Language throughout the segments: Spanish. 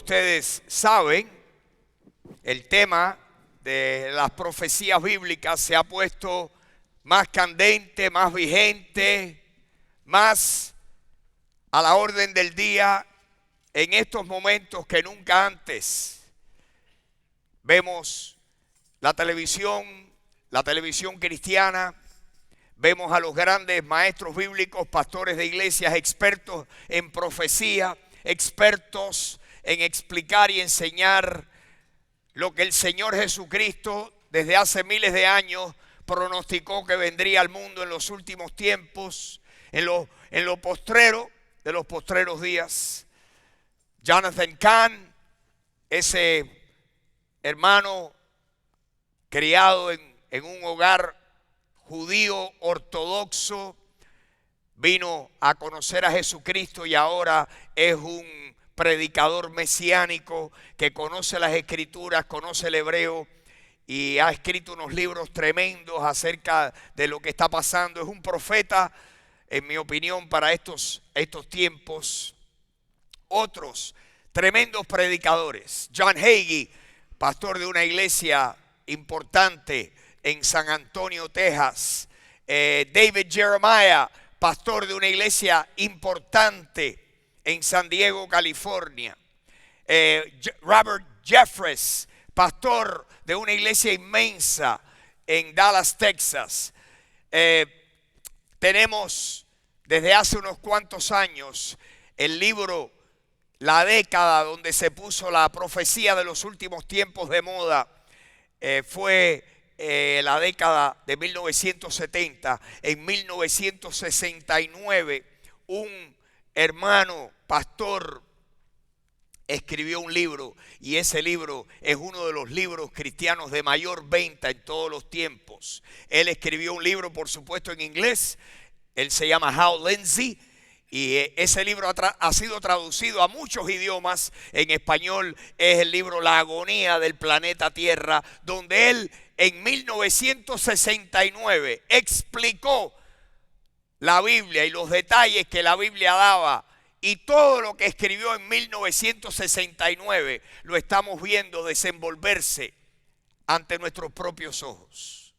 ustedes saben, el tema de las profecías bíblicas se ha puesto más candente, más vigente, más a la orden del día en estos momentos que nunca antes. Vemos la televisión cristiana, vemos a los grandes maestros bíblicos, pastores de iglesias, expertos en profecía, expertos en explicar y enseñar lo que el Señor Jesucristo desde hace miles de años pronosticó que vendría al mundo en los últimos tiempos, en lo postrero de los postreros días. Jonathan Cahn, ese hermano criado en un hogar judío ortodoxo, vino a conocer a Jesucristo y ahora es un predicador mesiánico que conoce las escrituras, conoce el hebreo y ha escrito unos libros tremendos acerca de lo que está pasando. Es un profeta, en mi opinión, para estos tiempos. Otros tremendos predicadores: John Hagee, pastor de una iglesia importante en San Antonio, Texas. David Jeremiah, pastor de una iglesia importante en San Diego, California. Robert Jeffress, pastor de una iglesia inmensa en Dallas, Texas. Tenemos desde hace unos cuantos años el libro La Década, donde se puso la profecía de los últimos tiempos de moda. Fue la década de 1970. En 1969, un hermano pastor escribió un libro, y ese libro es uno de los libros cristianos de mayor venta en todos los tiempos. Él escribió un libro, por supuesto, en inglés. Él se llama Hal Lindsey, y ese libro ha sido traducido a muchos idiomas. En español es el libro La Agonía del Planeta Tierra, donde él en 1969 explicó la Biblia y los detalles que la Biblia daba, y todo lo que escribió en 1969 lo estamos viendo desenvolverse ante nuestros propios ojos.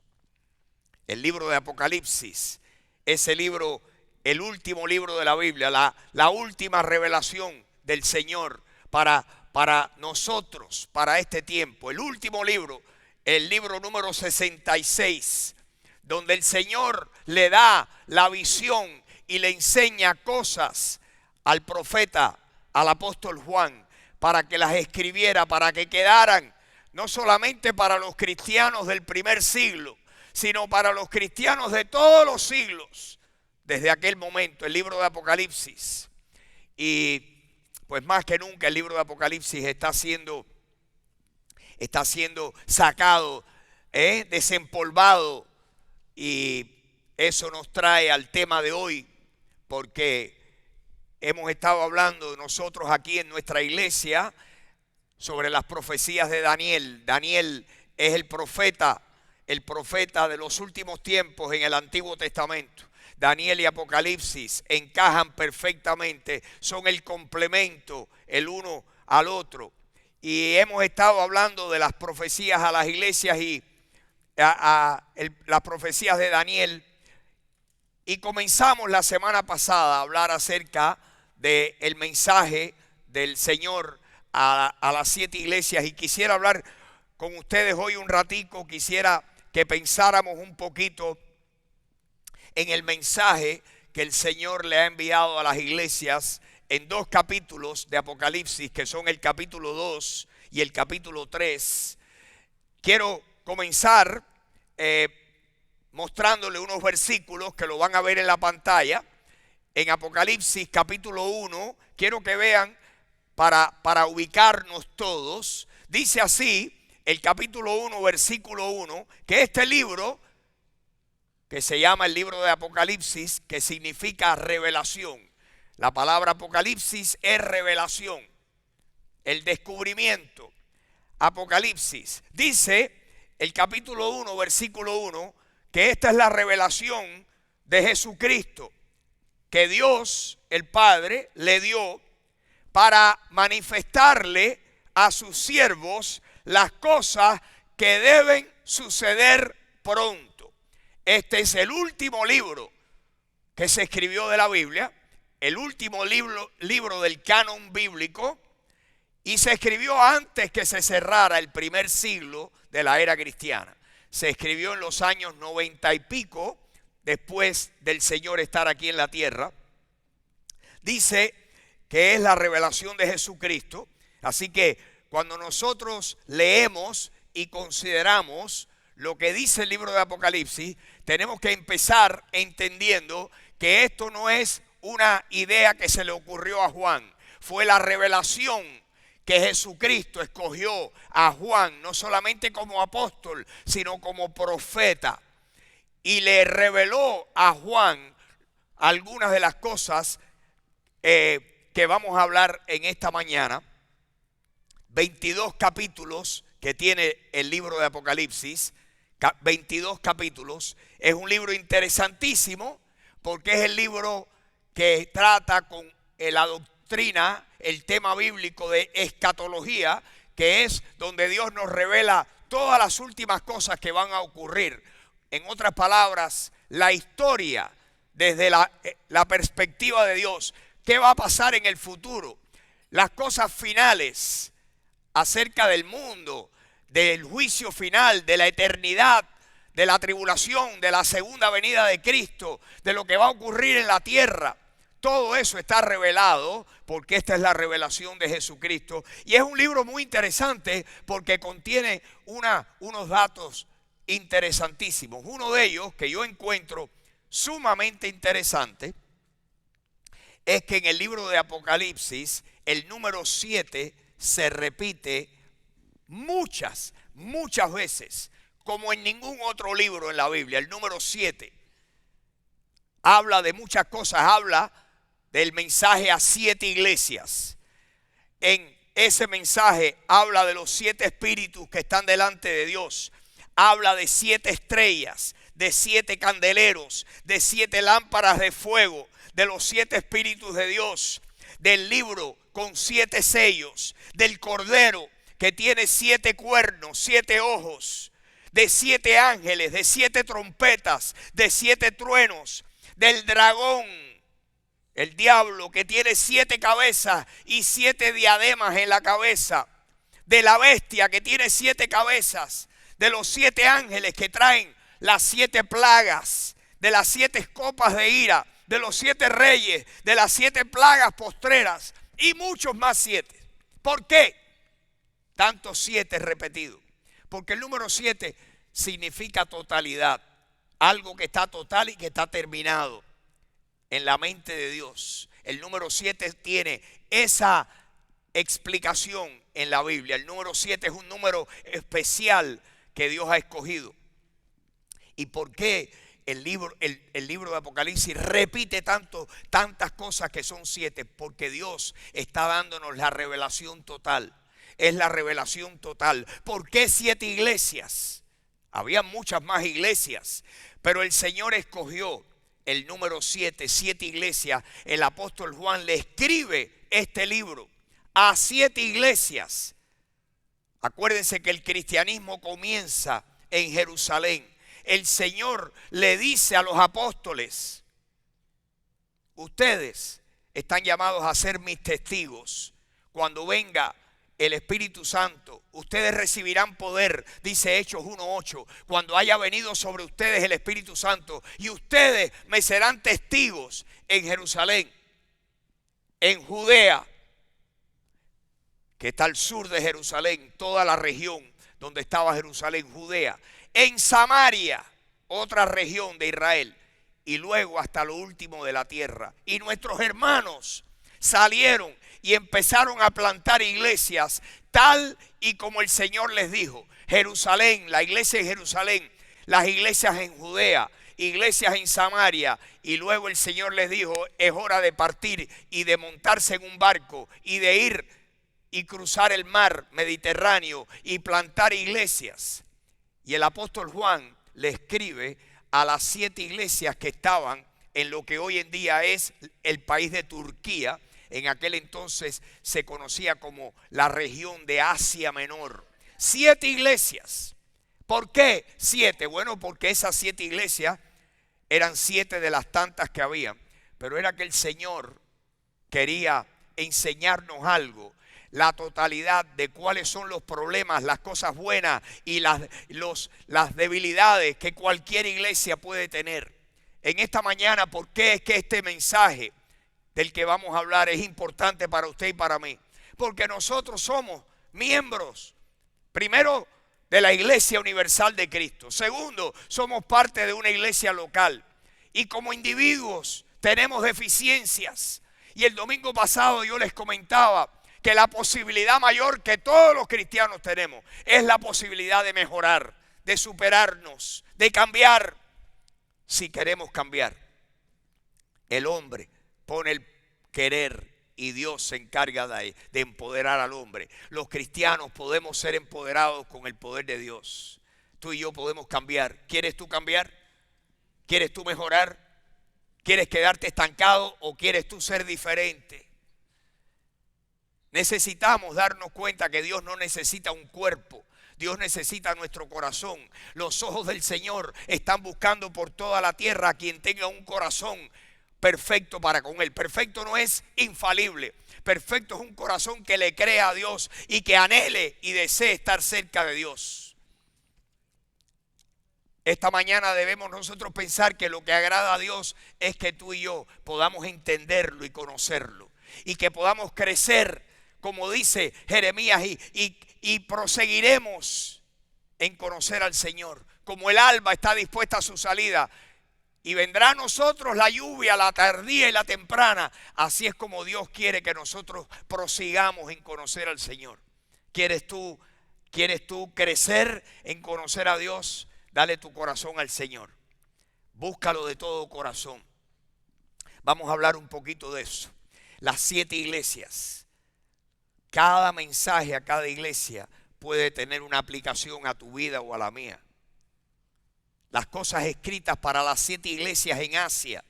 El libro de Apocalipsis, ese libro, el último libro de la Biblia, la última revelación del Señor para nosotros, para este tiempo. El último libro, el libro número 66, donde el Señor le da la visión y le enseña cosas al profeta, al apóstol Juan, para que las escribiera, para que quedaran no solamente para los cristianos del primer siglo, sino para los cristianos de todos los siglos, desde aquel momento, el libro de Apocalipsis. Y pues más que nunca el libro de Apocalipsis está siendo sacado, desempolvado. Y eso nos trae al tema de hoy, porque hemos estado hablando nosotros aquí en nuestra iglesia sobre las profecías de Daniel. Daniel es el profeta de los últimos tiempos en el Antiguo Testamento. Daniel y Apocalipsis encajan perfectamente, son el complemento el uno al otro. Y hemos estado hablando de las profecías a las iglesias y las profecías de Daniel. Y comenzamos la semana pasada a hablar acerca del mensaje del Señor a las 7 iglesias. Y quisiera hablar con ustedes hoy un ratico. Quisiera que pensáramos un poquito en el mensaje que el Señor le ha enviado a las iglesias en 2 capítulos de Apocalipsis, que son el capítulo 2 y el capítulo 3. Quiero comenzar mostrándole unos versículos que lo van a ver en la pantalla. En Apocalipsis capítulo 1, quiero que vean para ubicarnos todos. Dice así el capítulo 1, versículo 1, que este libro, que se llama el libro de Apocalipsis, que significa revelación. La palabra Apocalipsis es revelación, el descubrimiento. Apocalipsis. Dice el capítulo 1, versículo 1, que esta es la revelación de Jesucristo, que Dios, el Padre, le dio para manifestarle a sus siervos las cosas que deben suceder pronto. Este es el último libro que se escribió de la Biblia, el último libro del canon bíblico, y se escribió antes que se cerrara el primer siglo de la era cristiana. Se escribió en los años 90 y pico, después del Señor estar aquí en la tierra. Dice que es la revelación de Jesucristo. Así que cuando nosotros leemos y consideramos lo que dice el libro de Apocalipsis, tenemos que empezar entendiendo que esto no es una idea que se le ocurrió a Juan. Fue la revelación que Jesucristo escogió a Juan, no solamente como apóstol, sino como profeta. Y le reveló a Juan algunas de las cosas que vamos a hablar en esta mañana. 22 capítulos que tiene el libro de Apocalipsis, 22 capítulos. Es un libro interesantísimo porque es el libro que trata con la doctrina, el tema bíblico de escatología, que es donde Dios nos revela todas las últimas cosas que van a ocurrir. En otras palabras, la historia desde la perspectiva de Dios. ¿Qué va a pasar en el futuro? Las cosas finales acerca del mundo, del juicio final, de la eternidad, de la tribulación, de la segunda venida de Cristo, de lo que va a ocurrir en la tierra. Todo eso está revelado porque esta es la revelación de Jesucristo. Y es un libro muy interesante porque contiene unos datos interesantísimos. Uno de ellos que yo encuentro sumamente interesante es que en el libro de Apocalipsis el número 7 se repite muchas veces, como en ningún otro libro en la Biblia. El número 7 habla de muchas cosas, habla del mensaje a 7 iglesias. En ese mensaje habla de los 7 espíritus que están delante de Dios. Habla de 7 estrellas, de 7 candeleros, de 7 lámparas de fuego, de los 7 espíritus de Dios, del libro con 7 sellos, del cordero que tiene 7 cuernos, 7 ojos, de 7 ángeles, de 7 trompetas, de 7 truenos, del dragón, el diablo que tiene 7 cabezas y 7 diademas en la cabeza, de la bestia que tiene 7 cabezas, de los 7 ángeles que traen las 7 plagas, de las 7 copas de ira, de los 7 reyes, de las 7 plagas postreras y muchos más 7. ¿Por qué tantos 7 repetidos? Porque el número 7 significa totalidad, algo que está total y que está terminado en la mente de Dios. El número 7 tiene esa explicación en la Biblia. El número 7 es un número especial que Dios ha escogido. ¿Y por qué el libro de Apocalipsis repite tantas cosas que son 7? Porque Dios está dándonos la revelación total. Es la revelación total. ¿Por qué 7 iglesias? Había muchas más iglesias, pero el Señor escogió el número 7, 7 iglesias. El apóstol Juan le escribe este libro a 7 iglesias. Acuérdense que el cristianismo comienza en Jerusalén. El Señor le dice a los apóstoles: ustedes están llamados a ser mis testigos. Cuando venga el Espíritu Santo, ustedes recibirán poder, dice Hechos 1:8, cuando haya venido sobre ustedes el Espíritu Santo, y ustedes me serán testigos en Jerusalén, en Judea, que está al sur de Jerusalén, toda la región donde estaba Jerusalén, Judea, en Samaria, otra región de Israel, y luego hasta lo último de la tierra. Y nuestros hermanos salieron y empezaron a plantar iglesias tal y como el Señor les dijo. Jerusalén, la iglesia en Jerusalén, las iglesias en Judea, iglesias en Samaria. Y luego el Señor les dijo: es hora de partir y de montarse en un barco y de ir y cruzar el mar Mediterráneo y plantar iglesias. Y el apóstol Juan le escribe a las 7 iglesias que estaban en lo que hoy en día es el país de Turquía, En aquel entonces se conocía como la región de Asia Menor. 7 iglesias. ¿Por qué 7? Bueno, porque esas 7 iglesias eran 7 de las tantas que había. Pero era que el Señor quería enseñarnos algo, la totalidad de cuáles son los problemas, las cosas buenas y las debilidades que cualquier iglesia puede tener. En esta mañana, ¿por qué es que este mensaje del que vamos a hablar es importante para usted y para mí? Porque nosotros somos miembros, primero, de la Iglesia Universal de Cristo. Segundo, somos parte de una iglesia local. Y como individuos tenemos deficiencias. Y el domingo pasado yo les comentaba que la posibilidad mayor que todos los cristianos tenemos es la posibilidad de mejorar, de superarnos, de cambiar, si queremos cambiar. El hombre pone el querer y Dios se encarga de empoderar al hombre. Los cristianos podemos ser empoderados con el poder de Dios. Tú y yo podemos cambiar. ¿Quieres tú cambiar? ¿Quieres tú mejorar? ¿Quieres quedarte estancado o quieres tú ser diferente? Necesitamos darnos cuenta que Dios no necesita un cuerpo. Dios necesita nuestro corazón. Los ojos del Señor están buscando por toda la tierra a quien tenga un corazón perfecto para con Él. Perfecto no es infalible. Perfecto es un corazón que le crea a Dios y que anhele y desee estar cerca de Dios. Esta mañana debemos nosotros pensar que lo que agrada a Dios es que tú y yo podamos entenderlo y conocerlo. Y que podamos crecer, como dice Jeremías, y proseguiremos en conocer al Señor. Como el alba está dispuesta a su salida, y vendrá a nosotros la lluvia, la tardía y la temprana. Así es como Dios quiere que nosotros prosigamos en conocer al Señor. ¿Quieres tú crecer en conocer a Dios? Dale tu corazón al Señor. Búscalo de todo corazón. Vamos a hablar un poquito de eso. Las 7 iglesias. Cada mensaje a cada iglesia puede tener una aplicación a tu vida o a la mía. Las cosas escritas para las 7 iglesias en Asia.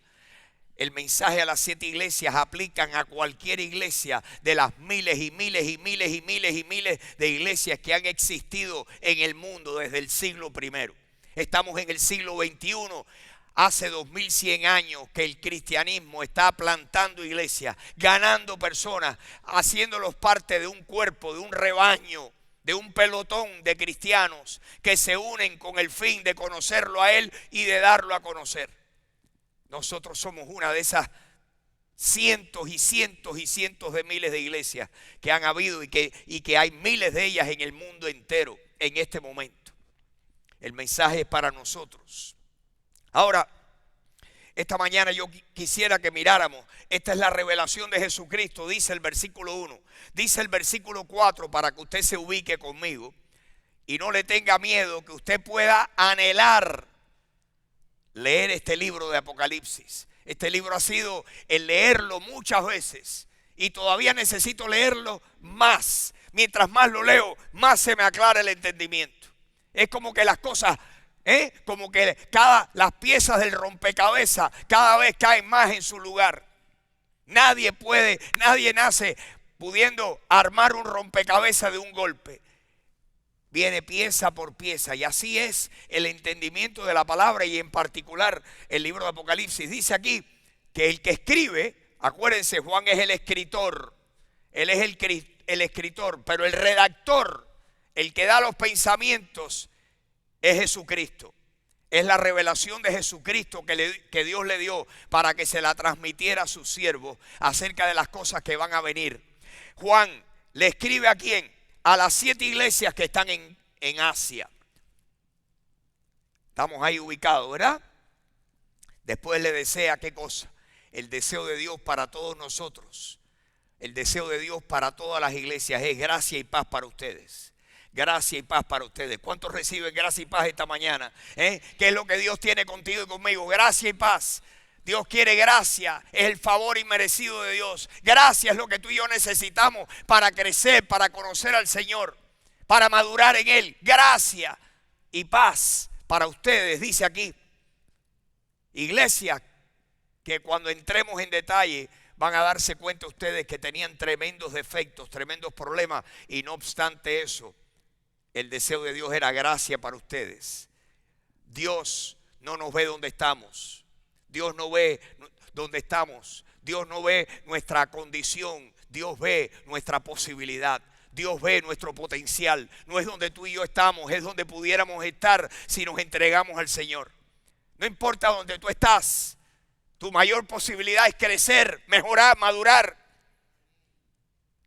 El mensaje a las 7 iglesias aplican a cualquier iglesia de las miles y miles y miles y miles y miles de iglesias que han existido en el mundo desde el siglo I. Estamos en el siglo XXI. Hace 2100 años que el cristianismo está plantando iglesias, ganando personas, haciéndolos parte de un cuerpo, de un rebaño, de un pelotón de cristianos que se unen con el fin de conocerlo a Él y de darlo a conocer. Nosotros somos una de esas cientos y cientos y cientos de miles de iglesias que han habido y que hay miles de ellas en el mundo entero en este momento. El mensaje es para nosotros. Ahora, esta mañana yo quisiera que miráramos. Esta es la revelación de Jesucristo, dice el versículo 1. Dice el versículo 4 para que usted se ubique conmigo y no le tenga miedo, que usted pueda anhelar leer este libro de Apocalipsis. Este libro ha sido el leerlo muchas veces y todavía necesito leerlo más. Mientras más lo leo, más se me aclara el entendimiento. Es como que las cosas, como que las piezas del rompecabezas cada vez caen más en su lugar. Nadie nace pudiendo armar un rompecabezas de un golpe. Viene pieza por pieza, y así es el entendimiento de la palabra, y en particular el libro de Apocalipsis. Dice aquí que el que escribe, acuérdense, Juan es el escritor, él es el escritor, pero el redactor, el que da los pensamientos, es Jesucristo. Es la revelación de Jesucristo que Dios le dio para que se la transmitiera a sus siervos acerca de las cosas que van a venir. Juan le escribe ¿a quién? A las 7 iglesias que están en Asia. Estamos ahí ubicados, ¿verdad? Después le desea, ¿qué cosa? El deseo de Dios para todos nosotros. El deseo de Dios para todas las iglesias es gracia y paz para ustedes. Gracia y paz para ustedes. ¿Cuántos reciben gracia y paz esta mañana? ¿Qué es lo que Dios tiene contigo y conmigo? Gracia y paz. Dios quiere gracia, es el favor inmerecido de Dios. Gracia es lo que tú y yo necesitamos para crecer, para conocer al Señor, para madurar en Él. Gracia y paz para ustedes, dice aquí. Iglesia, que cuando entremos en detalle van a darse cuenta ustedes que tenían tremendos defectos, tremendos problemas, y no obstante eso, el deseo de Dios era gracia para ustedes. Dios no nos ve donde estamos. Dios no ve donde estamos. Dios no ve nuestra condición. Dios ve nuestra posibilidad. Dios ve nuestro potencial. No es donde tú y yo estamos, es donde pudiéramos estar si nos entregamos al Señor. No importa donde tú estás, tu mayor posibilidad es crecer, mejorar, madurar.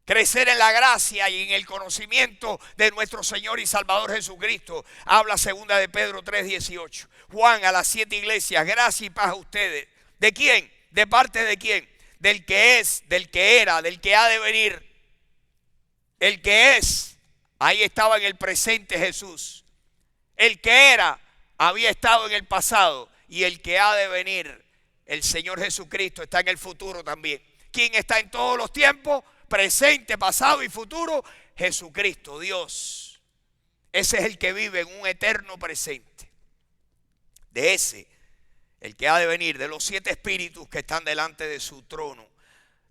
Crecer en la gracia y en el conocimiento de nuestro Señor y Salvador Jesucristo. Habla 2 de Pedro 3:18. Juan a las 7 iglesias, gracia y paz a ustedes. ¿De quién? ¿De parte de quién? Del que es, del que era, del que ha de venir. El que es, ahí estaba en el presente Jesús. El que era, había estado en el pasado. Y el que ha de venir, el Señor Jesucristo, está en el futuro también. ¿Quién está en todos los tiempos? Presente, pasado y futuro. Jesucristo, Dios. Ese es el que vive en un eterno presente. De ese, el que ha de venir, de los 7 espíritus que están delante de su trono,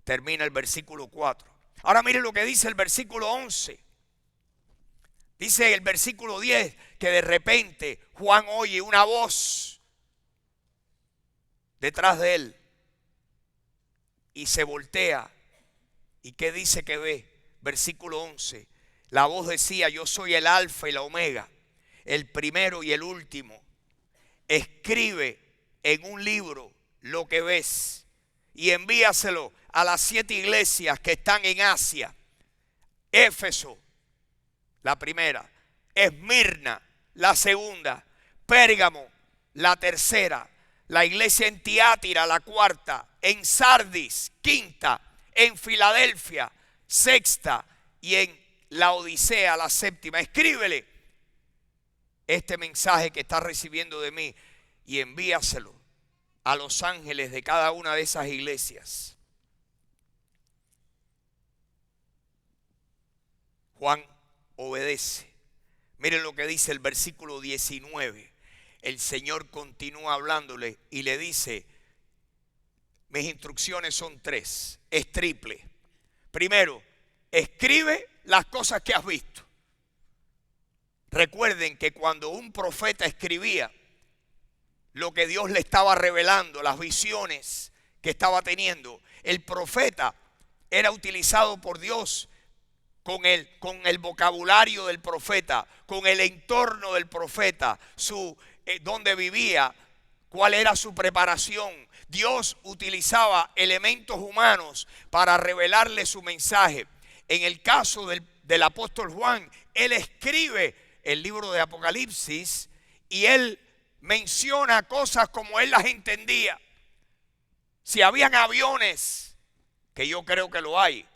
termina el versículo 4. Ahora miren lo que dice el versículo 11. Dice el versículo 10 que de repente Juan oye una voz detrás de él y se voltea. ¿Y qué dice que ve? Versículo 11. La voz decía: yo soy el alfa y la omega, el primero y el último. Escribe en un libro lo que ves y envíaselo a las 7 iglesias que están en Asia. Éfeso, la primera. Esmirna, la segunda. Pérgamo, la tercera. La iglesia en Tiátira, la cuarta. En Sardis, quinta. En Filadelfia, sexta. Y en Laodicea, la séptima. Escríbele este mensaje que está recibiendo de mí y envíaselo a los ángeles de cada una de esas iglesias. Juan obedece. Miren lo que dice el versículo 19. El Señor continúa hablándole y le dice: mis instrucciones son 3, es triple. Primero, escribe las cosas que has visto. Recuerden que cuando un profeta escribía lo que Dios le estaba revelando, las visiones que estaba teniendo, el profeta era utilizado por Dios con el vocabulario del profeta, con el entorno del profeta, donde vivía, cuál era su preparación. Dios utilizaba elementos humanos para revelarle su mensaje. En el caso del apóstol Juan, él escribe el libro de Apocalipsis y él menciona cosas como él las entendía. Si habían aviones, que yo creo que lo hay,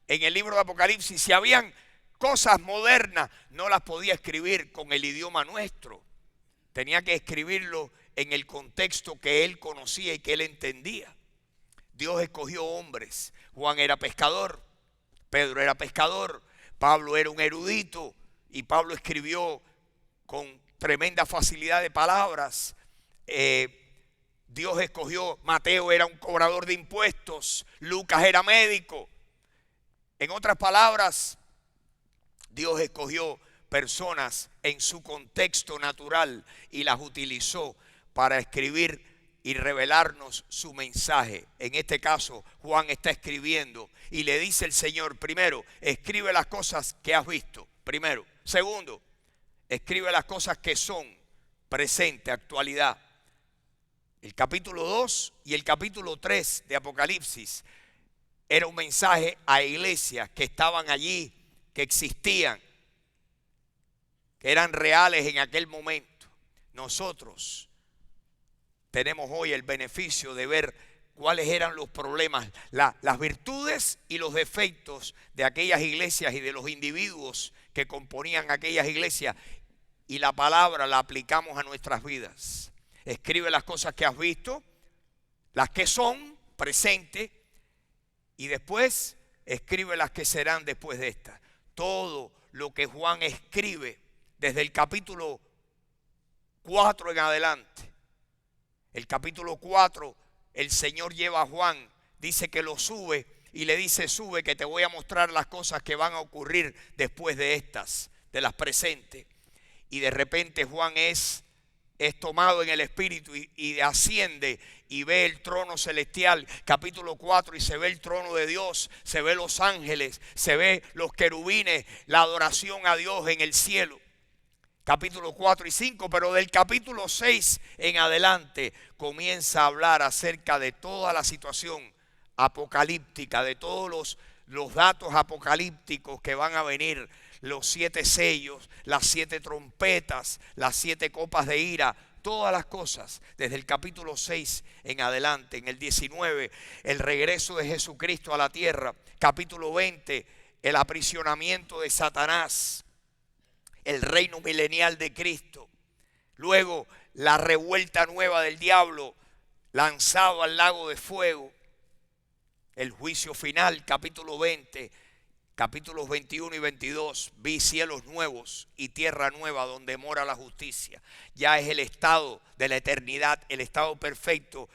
en el libro de Apocalipsis, si habían cosas modernas, no las podía escribir con el idioma nuestro. Tenía que escribirlo en el contexto que él conocía y que él entendía. Dios escogió hombres. Juan era pescador, Pedro era pescador, Pablo era un erudito y Pablo escribió con tremenda facilidad de palabras. Dios escogió, Mateo era un cobrador de impuestos, Lucas era médico. En otras palabras, Dios escogió personas en su contexto natural y las utilizó para escribir y revelarnos su mensaje. En este caso, Juan está escribiendo y le dice el Señor: primero, escribe las cosas que has visto. Primero. Segundo, escribe las cosas que son, presente, actualidad. El capítulo 2 y el capítulo 3 de Apocalipsis era un mensaje a iglesias que estaban allí, que existían, que eran reales en aquel momento. Nosotros tenemos hoy el beneficio de ver cuáles eran los problemas, las virtudes y los defectos de aquellas iglesias y de los individuos que componían aquellas iglesias, y la palabra la aplicamos a nuestras vidas. Escribe las cosas que has visto, las que son, presente, y después escribe las que serán después de estas. Todo lo que Juan escribe desde el capítulo 4 en adelante. El capítulo 4, el Señor lleva a Juan dice que lo sube y le dice: sube, que te voy a mostrar las cosas que van a ocurrir después de estas, de las presentes. Y de repente Juan es tomado en el espíritu y asciende y ve el trono celestial, capítulo 4, y se ve el trono de Dios, se ve los ángeles, se ve los querubines, la adoración a Dios en el cielo. Capítulo 4 y 5, pero del capítulo 6 en adelante comienza a hablar acerca de toda la situación apocalíptica, de todos los datos apocalípticos que van a venir, los 7 sellos, las 7 trompetas, las 7 copas de ira, todas las cosas, desde el capítulo 6 en adelante. En el 19, el regreso de Jesucristo a la tierra. Capítulo 20, el aprisionamiento de Satanás, el reino milenial de Cristo. Luego, la revuelta nueva del diablo, lanzado al lago de fuego. El juicio final, capítulo 20, capítulos 21 y 22. Vi cielos nuevos y tierra nueva donde mora la justicia. Ya es el estado de la eternidad, el estado perfecto,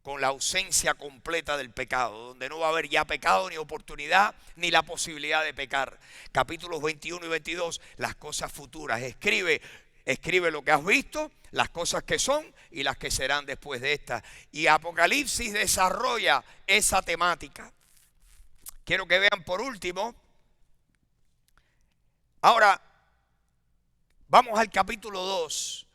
con la ausencia completa del pecado, donde no va a haber ya pecado, ni oportunidad, ni la posibilidad de pecar. Capítulos 21 y 22, las cosas futuras. Escribe lo que has visto, las cosas que son y las que serán después de estas. Y Apocalipsis desarrolla esa temática. Quiero que vean por último. Ahora, vamos al capítulo 2.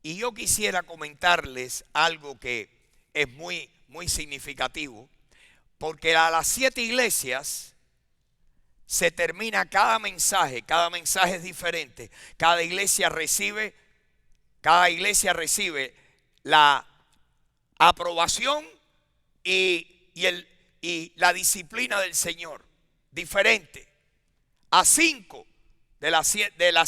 Y yo quisiera comentarles algo que es muy, muy significativo. Porque a las 7 iglesias se termina cada mensaje es diferente. Cada iglesia recibe la aprobación y la disciplina del Señor. Diferente. A 5 de las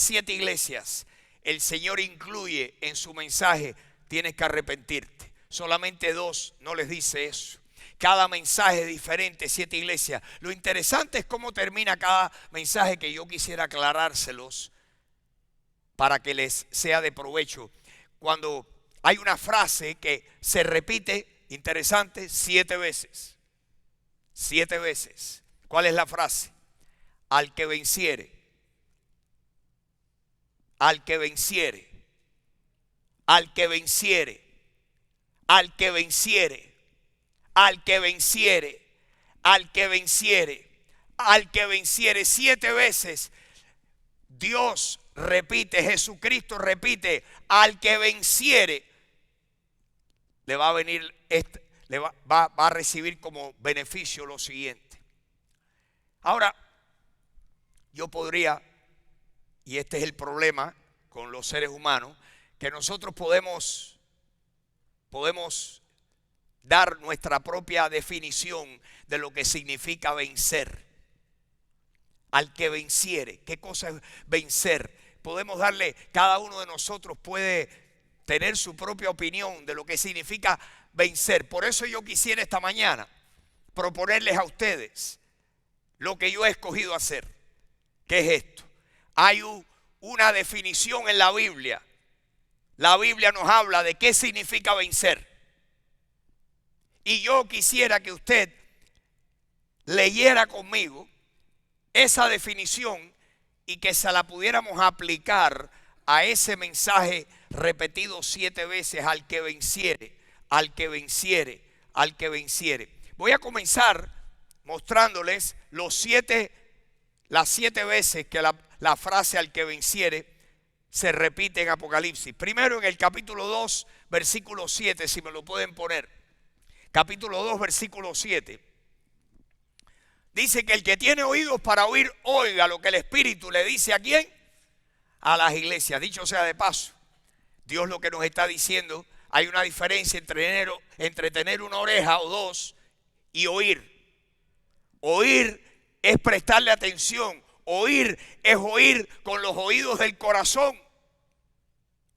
7 iglesias, el Señor incluye en su mensaje: tienes que arrepentirte. Solamente 2 no les dice eso. Cada mensaje es diferente, 7 iglesias. Lo interesante es cómo termina cada mensaje, que yo quisiera aclarárselos para que les sea de provecho. Cuando hay una frase que se repite, interesante, 7 veces. 7 veces. ¿Cuál es la frase? Al que venciere. Al que venciere. Al que venciere. Al que venciere. Al que venciere, al que venciere, al que venciere. 7 veces Dios repite, Jesucristo repite: al que venciere, le va a venir, va a recibir como beneficio lo siguiente. Ahora, yo podría, y este es el problema con los seres humanos, que nosotros podemos dar nuestra propia definición de lo que significa vencer. Al que venciere. ¿Qué cosa es vencer? Podemos darle, cada uno de nosotros puede tener su propia opinión de lo que significa vencer. Por eso yo quisiera esta mañana proponerles a ustedes lo que yo he escogido hacer. ¿Qué es esto? Hay una definición en la Biblia. La Biblia nos habla de qué significa vencer. Y yo quisiera que usted leyera conmigo esa definición y que se la pudiéramos aplicar a ese mensaje repetido 7 veces: al que venciere, al que venciere, al que venciere. Voy a comenzar mostrándoles las 7 veces que la frase al que venciere se repite en Apocalipsis. Primero en el capítulo 2, versículo 7, si me lo pueden poner. Capítulo 2, versículo 7. Dice que el que tiene oídos para oír, oiga lo que el Espíritu le dice. ¿A quién? A las iglesias. Dicho sea de paso, Dios lo que nos está diciendo: hay una diferencia entre tener una oreja o 2 y oír. Oír es prestarle atención. Oír es oír con los oídos del corazón.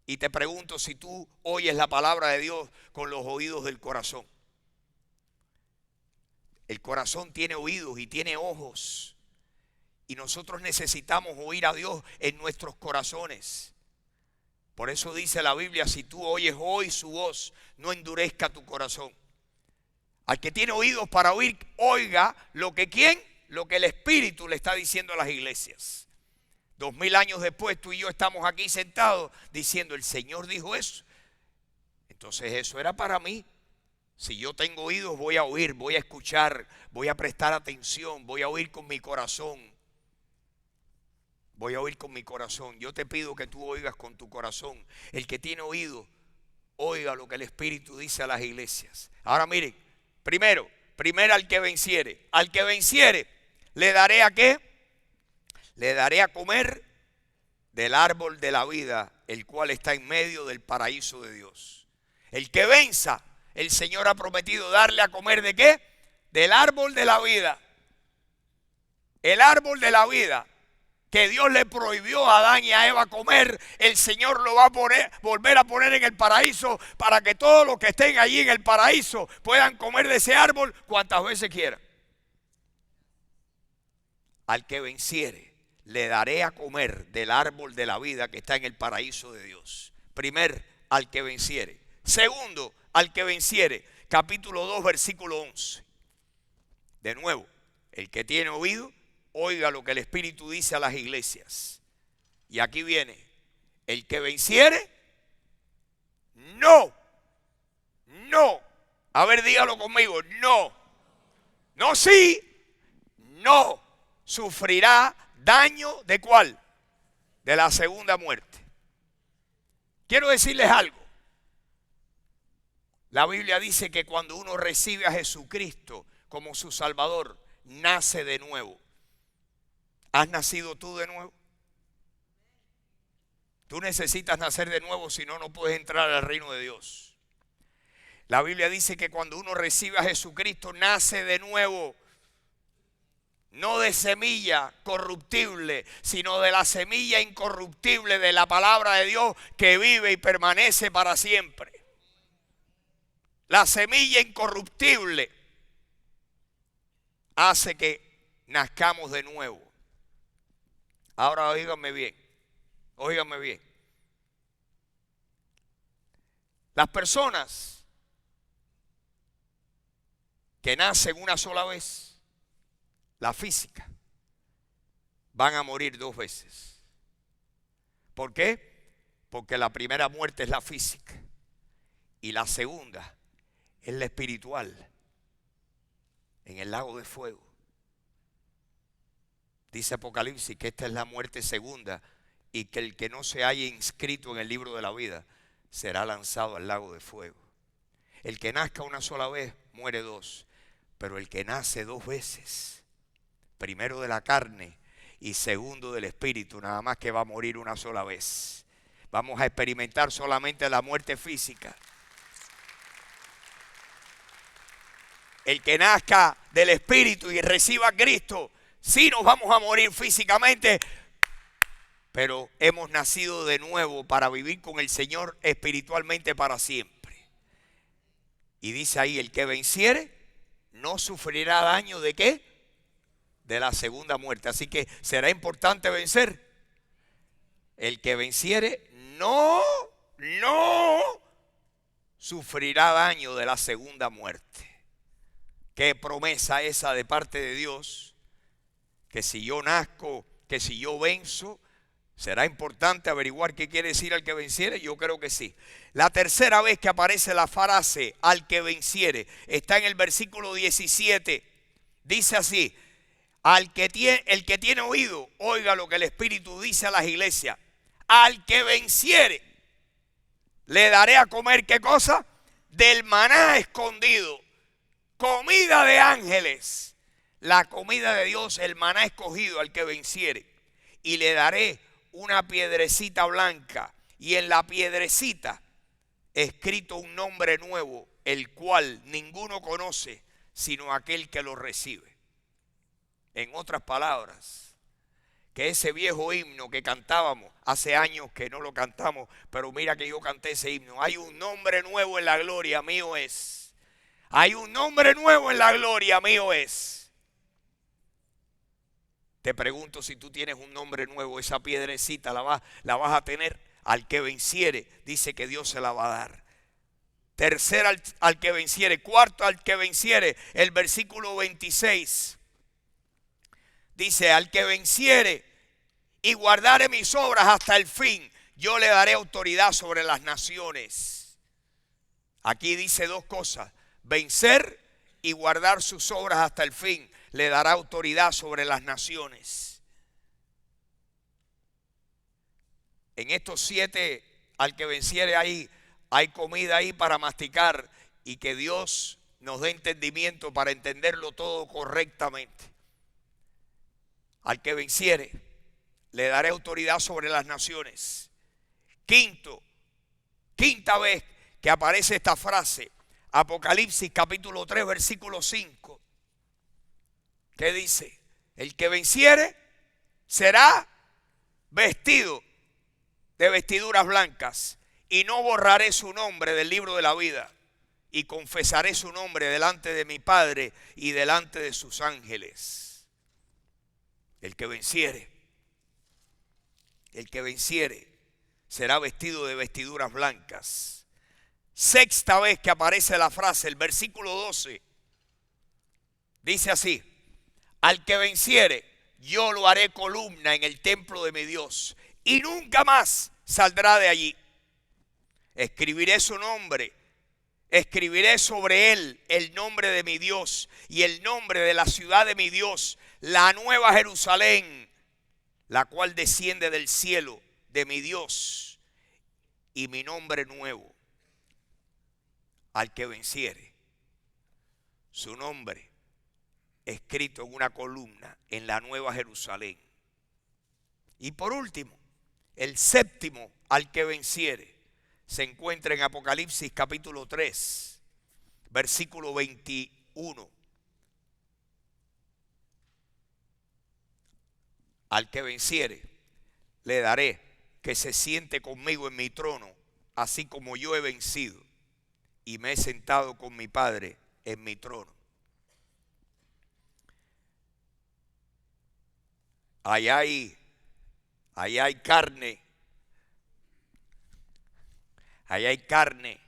Y te pregunto si tú oyes la palabra de Dios con los oídos del corazón. El corazón tiene oídos y tiene ojos. Y nosotros necesitamos oír a Dios en nuestros corazones. Por eso dice la Biblia: si tú oyes hoy su voz, no endurezca tu corazón. Al que tiene oídos para oír, oiga lo que ¿quién? Lo que el Espíritu le está diciendo a las iglesias. 2000 años después, tú y yo estamos aquí sentados diciendo, el Señor dijo eso. Entonces eso era para mí. Si yo tengo oídos, voy a oír, voy a escuchar, voy a prestar atención, voy a oír con mi corazón. Voy a oír con mi corazón. Yo te pido que tú oigas con tu corazón. El que tiene oído, oiga lo que el Espíritu dice a las iglesias. Ahora miren, primero al que venciere. Al que venciere, ¿le daré a qué? Le daré a comer del árbol de la vida, el cual está en medio del paraíso de Dios. El que venza, el Señor ha prometido darle a comer ¿de qué? Del árbol de la vida. El árbol de la vida que Dios le prohibió a Adán y a Eva comer, el Señor lo va a volver a poner en el paraíso para que todos los que estén allí en el paraíso puedan comer de ese árbol cuantas veces quieran. Al que venciere, le daré a comer del árbol de la vida que está en el paraíso de Dios. Primero, al que venciere. Segundo, al que venciere. Capítulo 2, versículo 11. De nuevo, el que tiene oído, oiga lo que el Espíritu dice a las iglesias. Y aquí viene, el que venciere, no. A ver, dígalo conmigo, no. No sí, no. Sufrirá daño ¿de cuál? De la segunda muerte. Quiero decirles algo. La Biblia dice que cuando uno recibe a Jesucristo como su Salvador, nace de nuevo. ¿Has nacido tú de nuevo? Tú necesitas nacer de nuevo, si no, no puedes entrar al reino de Dios. La Biblia dice que cuando uno recibe a Jesucristo, nace de nuevo. No de semilla corruptible, sino de la semilla incorruptible de la palabra de Dios que vive y permanece para siempre. La semilla incorruptible hace que nazcamos de nuevo. Ahora óiganme bien, óiganme bien. Las personas que nacen una sola vez, la física, van a morir 2 veces. ¿Por qué? Porque la primera muerte es la física y la segunda es la espiritual, en el lago de fuego. Dice Apocalipsis que esta es la muerte segunda y que el que no se haya inscrito en el libro de la vida será lanzado al lago de fuego. El que nazca una sola vez muere 2, pero el que nace 2 veces, primero de la carne y segundo del espíritu, nada más que va a morir una sola vez. Vamos a experimentar solamente la muerte física. El que nazca del espíritu y reciba a Cristo, sí nos vamos a morir físicamente, pero hemos nacido de nuevo para vivir con el Señor espiritualmente para siempre. Y dice ahí, el que venciere no sufrirá daño ¿de qué? De la segunda muerte. Así que será importante vencer. El que venciere no sufrirá daño de la segunda muerte. Qué promesa esa de parte de Dios, que si yo nazco, que si yo venzo, será importante averiguar qué quiere decir al que venciere. Yo creo que sí. La tercera vez que aparece la frase al que venciere está en el versículo 17. Dice así: el que tiene oído, oiga lo que el Espíritu dice a las iglesias. Al que venciere, le daré a comer ¿qué cosa? Del maná escondido. Comida de ángeles. La comida de Dios, el maná escogido al que venciere. Y le daré una piedrecita blanca. Y en la piedrecita escrito un nombre nuevo, el cual ninguno conoce sino aquel que lo recibe. En otras palabras, que ese viejo himno que cantábamos, hace años que no lo cantamos, pero mira que yo canté ese himno. Hay un nombre nuevo en la gloria, mío es. Hay un nombre nuevo en la gloria, mío es. Te pregunto si tú tienes un nombre nuevo, esa piedrecita la vas a tener. Al que venciere, dice que Dios se la va a dar. Tercera, al que venciere. Cuarto, al que venciere. El versículo 26 dice: al que venciere y guardare mis obras hasta el fin, yo le daré autoridad sobre las naciones. Aquí dice dos cosas: vencer y guardar sus obras hasta el fin, le dará autoridad sobre las naciones. En estos 7, al que venciere, hay comida ahí para masticar, y que Dios nos dé entendimiento para entenderlo todo correctamente. Al que venciere, le daré autoridad sobre las naciones. Quinta vez que aparece esta frase, Apocalipsis capítulo 3, versículo 5. ¿Qué dice? El que venciere será vestido de vestiduras blancas, y no borraré su nombre del libro de la vida, y confesaré su nombre delante de mi Padre y delante de sus ángeles. El que venciere será vestido de vestiduras blancas. Sexta vez que aparece la frase, el versículo 12, dice así: al que venciere, yo lo haré columna en el templo de mi Dios, y nunca más saldrá de allí. Escribiré su nombre, escribiré sobre él el nombre de mi Dios y el nombre de la ciudad de mi Dios, la nueva Jerusalén, la cual desciende del cielo de mi Dios, y mi nombre nuevo. Al que venciere, su nombre escrito en una columna en la nueva Jerusalén. Y por último, el séptimo, al que venciere, se encuentra en Apocalipsis capítulo 3, versículo 21. Al que venciere, le daré que se siente conmigo en mi trono, así como yo he vencido y me he sentado con mi Padre en mi trono. Allá hay carne. Allá hay carne.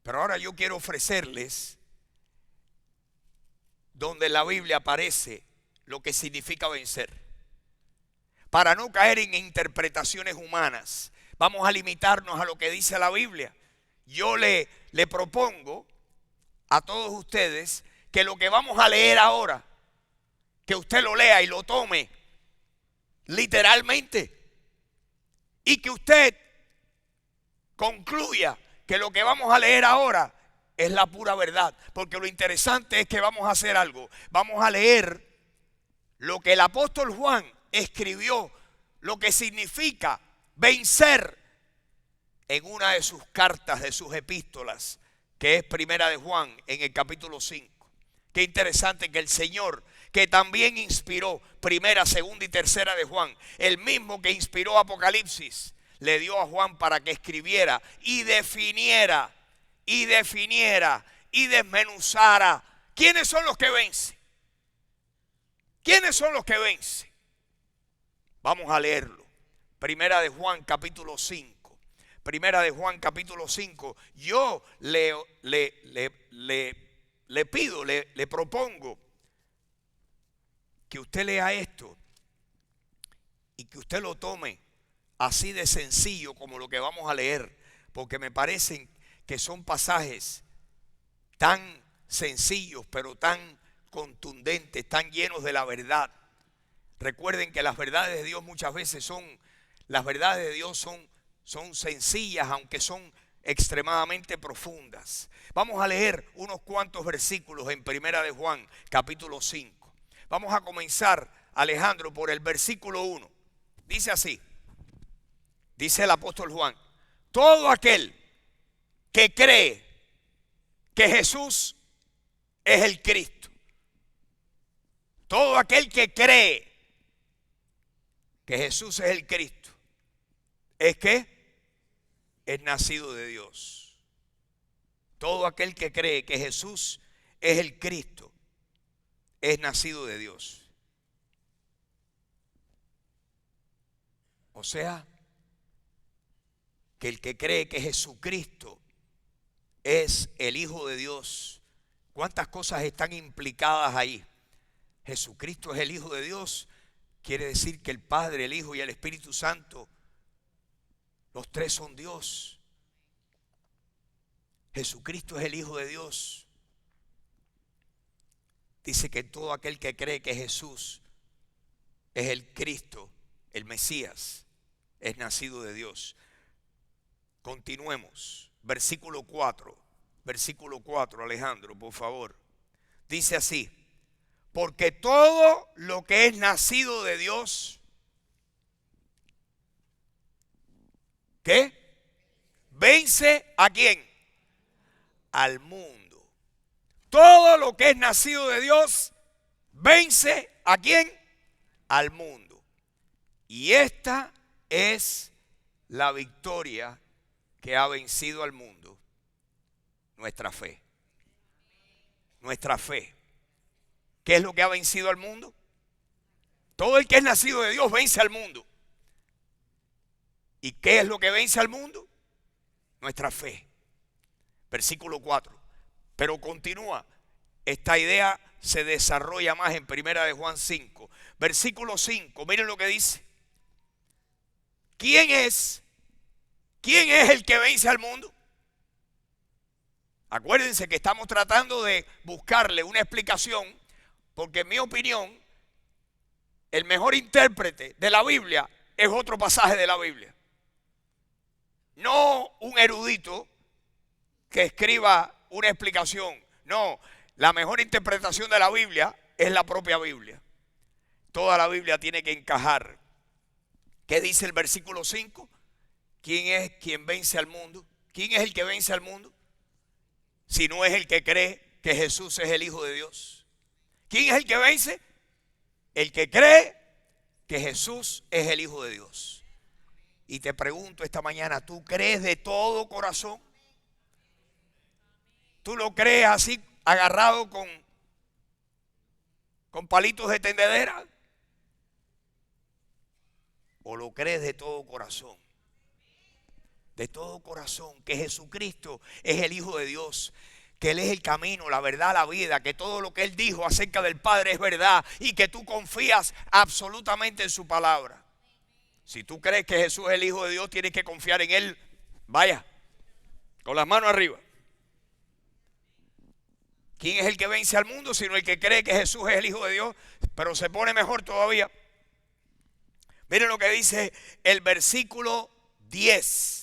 Pero ahora yo quiero ofrecerles donde en la Biblia aparece lo que significa vencer. Para no caer en interpretaciones humanas, vamos a limitarnos a lo que dice la Biblia. Yo le propongo a todos ustedes que lo que vamos a leer ahora, que usted lo lea y lo tome literalmente, y que usted concluya que lo que vamos a leer ahora es la pura verdad. Porque lo interesante es que vamos a hacer algo. Vamos a leer lo que el apóstol Juan escribió, lo que significa vencer, en una de sus cartas, de sus epístolas, que es Primera de Juan, en el capítulo 5. Qué interesante que el Señor, que también inspiró Primera, Segunda y Tercera de Juan, el mismo que inspiró Apocalipsis, le dio a Juan para que escribiera y definiera y desmenuzara quiénes son los que vencen. ¿Quiénes son los que vencen? Vamos a leerlo. Primera de Juan capítulo 5. Primera de Juan capítulo 5. Yo le pido, le propongo que usted lea esto y que usted lo tome así de sencillo como lo que vamos a leer, porque me parecen que son pasajes tan sencillos pero tan contundentes, tan llenos de la verdad. Recuerden que las verdades de Dios muchas veces son sencillas, aunque son extremadamente profundas. Vamos a leer unos cuantos versículos en Primera de Juan, capítulo 5. Vamos a comenzar, Alejandro, por el versículo 1. Dice así, dice el apóstol Juan: todo aquel que cree que Jesús es el Cristo, todo aquel que cree que Jesús es el Cristo, ¿es qué? Es nacido de Dios. Todo aquel que cree que Jesús es el Cristo es nacido de Dios. O sea, que el que cree que Jesucristo es el Hijo de Dios, ¿cuántas cosas están implicadas ahí? Jesucristo es el Hijo de Dios, quiere decir que el Padre, el Hijo y el Espíritu Santo, los tres son Dios. Jesucristo es el Hijo de Dios. Dice que todo aquel que cree que Jesús es el Cristo, el Mesías, es nacido de Dios. Continuemos. Versículo 4. Versículo 4, Alejandro, por favor. Dice así: porque todo lo que es nacido de Dios, ¿qué? Vence ¿a quién? Al mundo. Todo lo que es nacido de Dios vence ¿a quién? Al mundo. Y esta es la victoria que ha vencido al mundo: nuestra fe. Nuestra fe. ¿Qué es lo que ha vencido al mundo? Todo el que es nacido de Dios vence al mundo. ¿Y qué es lo que vence al mundo? Nuestra fe. Versículo 4. Pero continúa. Esta idea se desarrolla más en Primera de Juan 5. Versículo 5. Miren lo que dice. ¿Quién es el que vence al mundo? Acuérdense que estamos tratando de buscarle una explicación, porque en mi opinión, el mejor intérprete de la Biblia es otro pasaje de la Biblia. No un erudito que escriba una explicación. No, la mejor interpretación de la Biblia es la propia Biblia. Toda la Biblia tiene que encajar. ¿Qué dice el versículo 5? ¿Quién es quien vence al mundo? ¿Quién es el que vence al mundo? Si no es el que cree que Jesús es el Hijo de Dios. ¿Quién es el que vence? El que cree que Jesús es el Hijo de Dios. Y te pregunto esta mañana, ¿tú crees de todo corazón? ¿Tú lo crees así agarrado con palitos de tendedera? ¿O lo crees de todo corazón? De todo corazón, que Jesucristo es el Hijo de Dios, que Él es el camino, la verdad, la vida, que todo lo que Él dijo acerca del Padre es verdad y que tú confías absolutamente en su palabra. Si tú crees que Jesús es el Hijo de Dios, tienes que confiar en Él. Vaya, con las manos arriba. ¿Quién es el que vence al mundo? Sino el que cree que Jesús es el Hijo de Dios. Pero se pone mejor todavía. Miren lo que dice el versículo 10.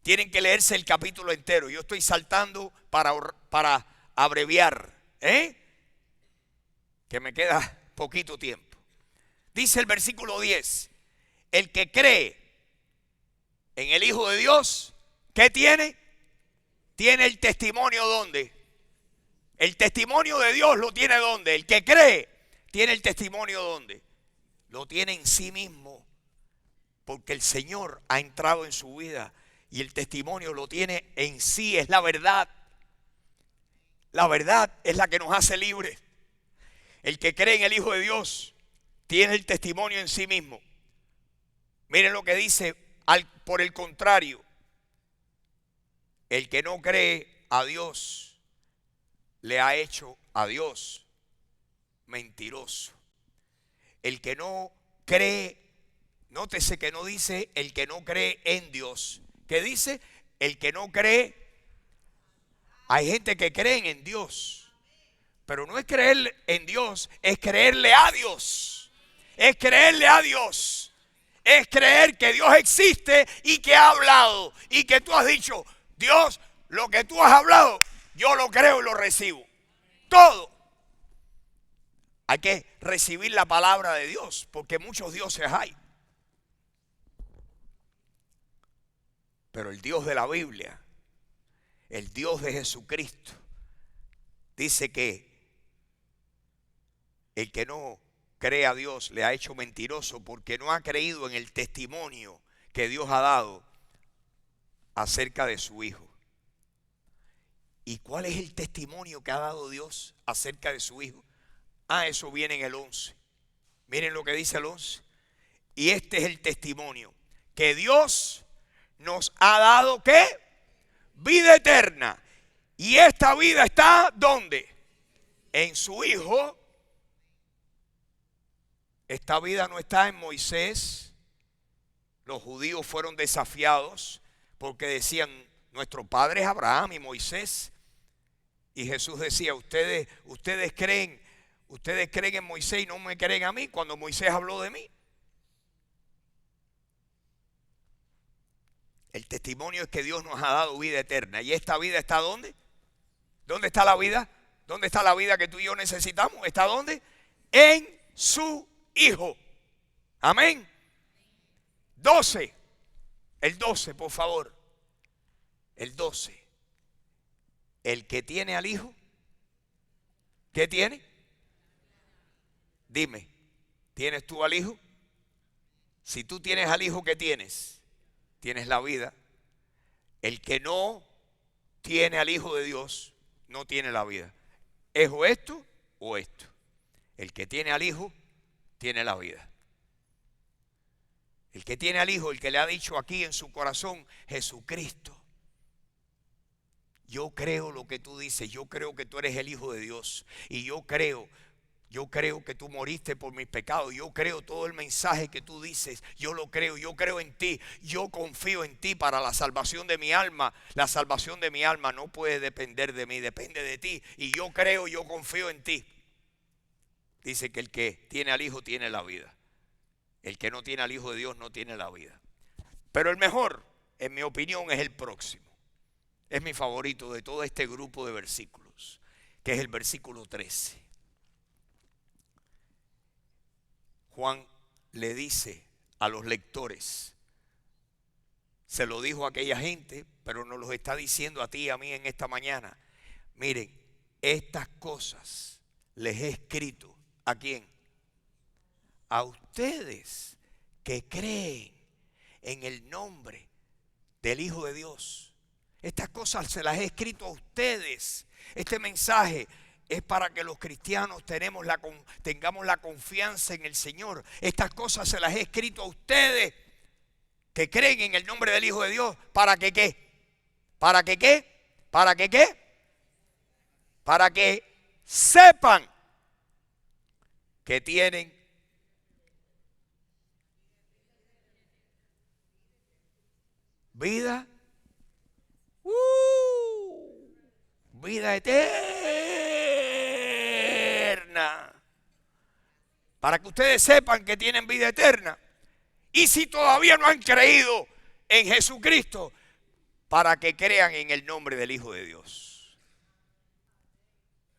Tienen que leerse el capítulo entero. Yo estoy saltando para abreviar, que me queda poquito tiempo. Dice el versículo 10. El que cree en el Hijo de Dios, ¿qué tiene? Tiene el testimonio ¿dónde? El testimonio de Dios lo tiene ¿dónde? El que cree tiene el testimonio ¿dónde? Lo tiene en sí mismo, porque el Señor ha entrado en su vida y el testimonio lo tiene en sí, es la verdad. La verdad es la que nos hace libres. El que cree en el Hijo de Dios tiene el testimonio en sí mismo. Miren lo que dice, por el contrario, el que no cree a Dios le ha hecho a Dios mentiroso. El que no cree, nótese que no dice el que no cree en Dios. ¿Qué dice? El que no cree. Hay gente que cree en Dios, pero no es creer en Dios, es creerle a Dios. Es creerle a Dios. Es creer que Dios existe y que ha hablado y que tú has dicho, Dios, lo que tú has hablado, yo lo creo y lo recibo. Todo. Hay que recibir la palabra de Dios, porque muchos dioses hay. Pero el Dios de la Biblia, el Dios de Jesucristo, dice que el que no cree a Dios le ha hecho mentiroso porque no ha creído en el testimonio que Dios ha dado acerca de su Hijo. ¿Y cuál es el testimonio que ha dado Dios acerca de su Hijo? Eso viene en el 11. Miren lo que dice el 11. Y este es el testimonio, que Dios nos ha dado ¿qué? Vida eterna. Y esta vida está ¿dónde? En su Hijo. Esta vida no está en Moisés. Los judíos fueron desafiados porque decían, nuestro padre es Abraham y Moisés. Y Jesús decía, ustedes creen en Moisés y no me creen a mí cuando Moisés habló de mí. El testimonio es que Dios nos ha dado vida eterna. ¿Y esta vida está dónde? ¿Dónde está la vida? ¿Dónde está la vida que tú y yo necesitamos? ¿Está dónde? En su Hijo. Amén. 12. El 12, por favor. El 12. El que tiene al Hijo, ¿qué tiene? Dime, ¿tienes tú al Hijo? Si tú tienes al Hijo, ¿qué tienes? Tienes la vida. El que no tiene al Hijo de Dios, no tiene la vida. ¿Es o esto o esto? El que tiene al Hijo, tiene la vida. El que tiene al Hijo, el que le ha dicho aquí en su corazón, Jesucristo, yo creo lo que tú dices, yo creo que tú eres el Hijo de Dios. Y yo creo que tú moriste por mis pecados. Yo creo todo el mensaje que tú dices. Yo lo creo, yo creo en ti. Yo confío en ti para la salvación de mi alma. La salvación de mi alma no puede depender de mí, depende de ti. Y yo creo, yo confío en ti. Dice que el que tiene al Hijo tiene la vida. El que no tiene al Hijo de Dios no tiene la vida. Pero el mejor, en mi opinión, es el próximo. Es mi favorito de todo este grupo de versículos, que es el versículo 13. Juan le dice a los lectores, se lo dijo a aquella gente, pero nos lo está diciendo a ti y a mí en esta mañana. Miren, estas cosas les he escrito, ¿a quién? A ustedes que creen en el nombre del Hijo de Dios. Estas cosas se las he escrito a ustedes. Este mensaje es para que los cristianos tengamos la confianza en el Señor. Estas cosas se las he escrito a ustedes que creen en el nombre del Hijo de Dios. ¿Para que qué? ¿Para que qué? ¿Para que qué? Para que sepan que tienen vida. Vida eterna. Para que ustedes sepan que tienen vida eterna. Y si todavía no han creído en Jesucristo, para que crean en el nombre del Hijo de Dios.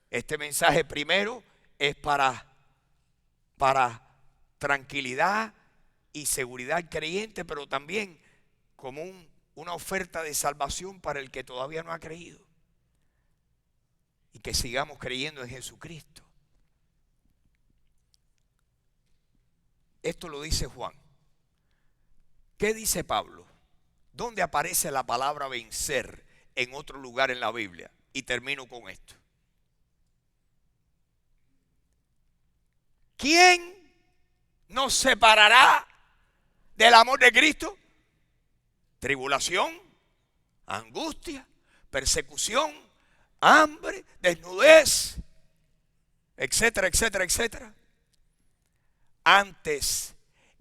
Este mensaje primero es para tranquilidad y seguridad al creyente, pero también como una oferta de salvación para el que todavía no ha creído. Y que sigamos creyendo en Jesucristo. Esto lo dice Juan. ¿Qué dice Pablo? ¿Dónde aparece la palabra vencer en otro lugar en la Biblia? Y termino con esto. ¿Quién nos separará del amor de Cristo? Tribulación, angustia, persecución, hambre, desnudez, etcétera, etcétera, etcétera. Antes,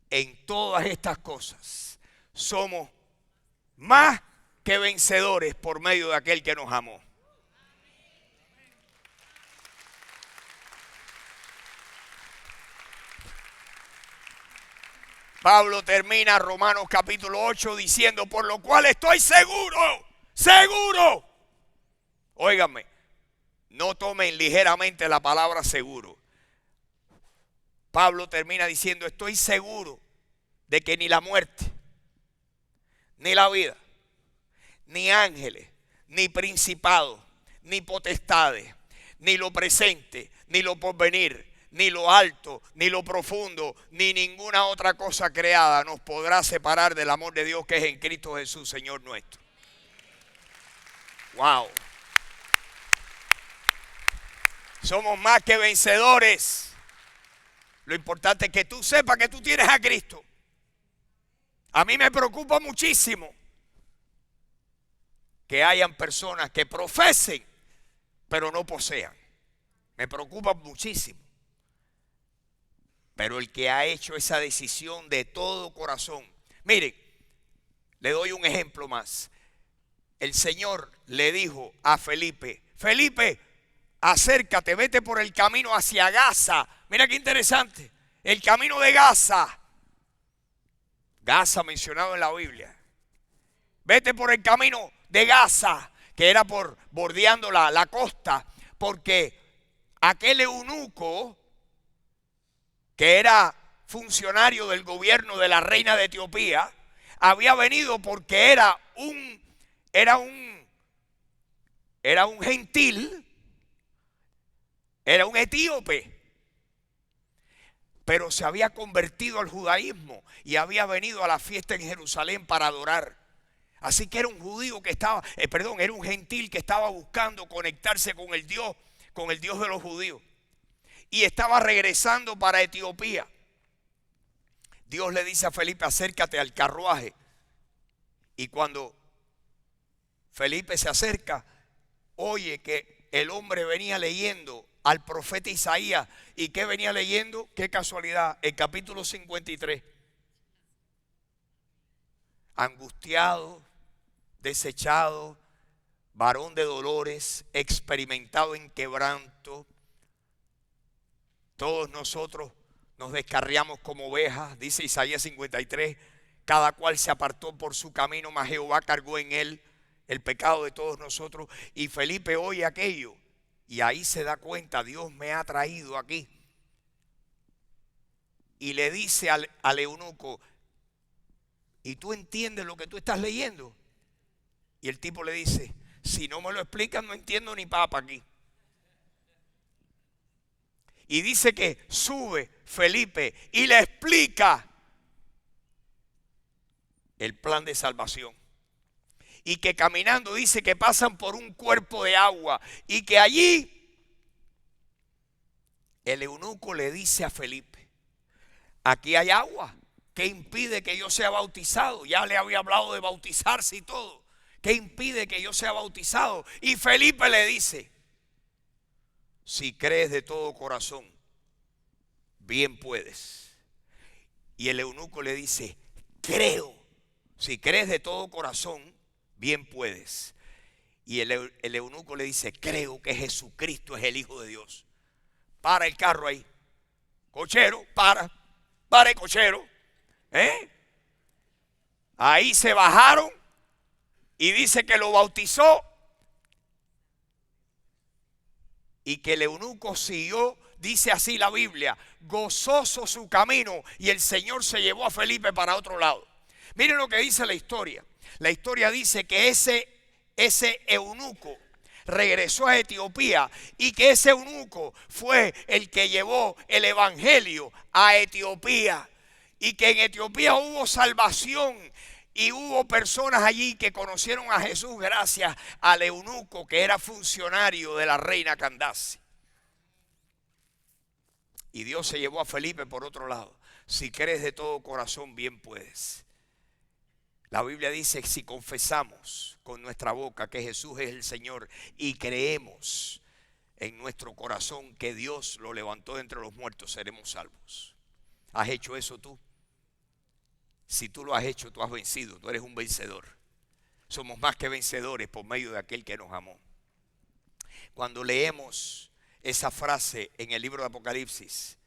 en todas estas cosas, somos más que vencedores por medio de aquel que nos amó. Pablo termina Romanos capítulo 8 diciendo, por lo cual estoy seguro. Óiganme, no tomen ligeramente la palabra seguro. Pablo termina diciendo, estoy seguro de que ni la muerte, ni la vida, ni ángeles, ni principados, ni potestades, ni lo presente, ni lo porvenir, ni lo alto, ni lo profundo, ni ninguna otra cosa creada nos podrá separar del amor de Dios que es en Cristo Jesús, Señor nuestro. Wow. Somos más que vencedores. Lo importante es que tú sepas que tú tienes a Cristo. A mí me preocupa muchísimo que hayan personas que profesen, pero no posean. Me preocupa muchísimo. Pero el que ha hecho esa decisión de todo corazón. Mire, le doy un ejemplo más. El Señor le dijo a Felipe: Felipe, acércate, vete por el camino hacia Gaza. Mira qué interesante. El camino de Gaza. Gaza mencionado en la Biblia. Vete por el camino de Gaza, que era por bordeando la costa, porque aquel eunuco, que era funcionario del gobierno de la reina de Etiopía, había venido porque era un gentil, era un etíope, pero se había convertido al judaísmo y había venido a la fiesta en Jerusalén para adorar. Así que era un judío que estaba, era un gentil que estaba buscando conectarse con el Dios de los judíos. Y estaba regresando para Etiopía. Dios le dice a Felipe: acércate al carruaje. Y cuando Felipe se acerca, oye que el hombre venía leyendo al profeta Isaías. ¿Y qué venía leyendo? Qué casualidad, el capítulo 53. Angustiado, desechado, varón de dolores, experimentado en quebranto. Todos nosotros nos descarriamos como ovejas, dice Isaías 53. Cada cual se apartó por su camino, mas Jehová cargó en él el pecado de todos nosotros. Y Felipe oye aquello y ahí se da cuenta: Dios me ha traído aquí. Y le dice al eunuco: ¿y tú entiendes lo que tú estás leyendo? Y el tipo le dice: si no me lo explican, no entiendo ni papa aquí. Y dice que sube Felipe y le explica el plan de salvación. Y que caminando, dice que pasan por un cuerpo de agua. Y que allí el eunuco le dice a Felipe: aquí hay agua. ¿Qué impide que yo sea bautizado? Ya le había hablado de bautizarse y todo. ¿Qué impide que yo sea bautizado? Y Felipe le dice: si crees de todo corazón, bien puedes. Y el eunuco le dice: creo. Si crees de todo corazón, bien puedes. Y el eunuco le dice: creo que Jesucristo es el Hijo de Dios. Para el carro ahí. Cochero, para el cochero. Ahí se bajaron y dice que lo bautizó. Y que el eunuco siguió, dice así la Biblia, gozoso su camino, y el Señor se llevó a Felipe para otro lado. Miren lo que dice la historia. La historia dice que ese eunuco regresó a Etiopía y que ese eunuco fue el que llevó el evangelio a Etiopía. Y que en Etiopía hubo salvación. Y hubo personas allí que conocieron a Jesús gracias al eunuco que era funcionario de la reina Candace. Y Dios se llevó a Felipe por otro lado. Si crees de todo corazón, bien puedes. La Biblia dice que si confesamos con nuestra boca que Jesús es el Señor y creemos en nuestro corazón que Dios lo levantó de entre los muertos, seremos salvos. ¿Has hecho eso tú? Si tú lo has hecho, tú has vencido, tú eres un vencedor. Somos más que vencedores por medio de aquel que nos amó. Cuando leemos esa frase en el libro de Apocalipsis,